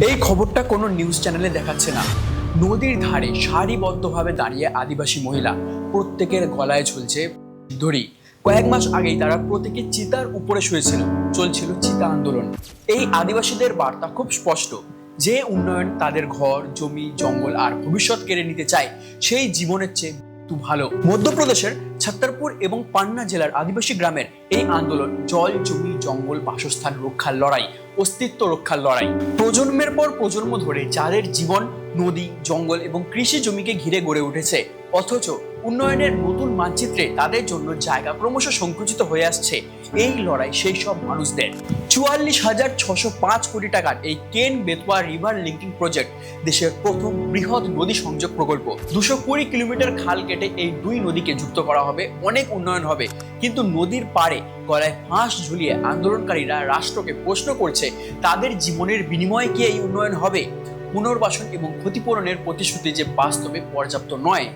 এই খবরটা কোনো নিউজ চ্যানেলে দেখাচ্ছে না। নদীর ধারে সারিবদ্ধভাবে দাঁড়িয়ে আদিবাসী মহিলা, প্রত্যেকের গলায় ঝুলছে দড়ি। কয়েক মাস আগেই তারা প্রত্যেকে চিতার উপরে শুয়েছিল, চলছিল চিতা আন্দোলন। এই আদিবাসীদের বার্তা খুব স্পষ্ট, যে উন্নয়ন তাদের ঘর, জমি, জঙ্গল আর ভবিষ্যৎ কেড়ে নিতে চায়, সেই জীবনের চেয়ে ভালো। মধ্যপ্রদেশের ছত্তরপুর এবং পান্না জেলার আদিবাসী গ্রামের এই আন্দোলন জল, জমি, জঙ্গল, বাসস্থান রক্ষার লড়াই, অস্তিত্ব রক্ষার লড়াই। প্রজন্মের পর প্রজন্ম ধরে যাদের জীবন নদী, জঙ্গল এবং কৃষি জমিকে ঘিরে গড়ে উঠেছে, অথচ উন্নয়নের নতুন মানচিত্রে তাদের জন্য জায়গা ক্রমশ সংকুচিত হয়ে আসছে। এই লড়াই সেই সব মানুষদের। 44,605 কোটি টাকার এই কেন বেতওয়া রিভার লিঙ্কিং প্রজেক্ট দেশের প্রথম বৃহৎ নদী সংযোগ প্রকল্প। 220 কিলোমিটার খাল কেটে এই দুই নদীকে যুক্ত করা হবে, অনেক উন্নয়ন হবে। কিন্তু নদীর পাড়ে গলায় ফাঁস ঝুলিয়ে আন্দোলনকারীরা রাষ্ট্রকে প্রশ্ন করছে, তাদের জীবনের বিনিময়ে কি এই উন্নয়ন হবে? পুনর্বাসন এবং ক্ষতিপূরণের প্রতিশ্রুতি যে বাস্তবে পর্যাপ্ত নয়।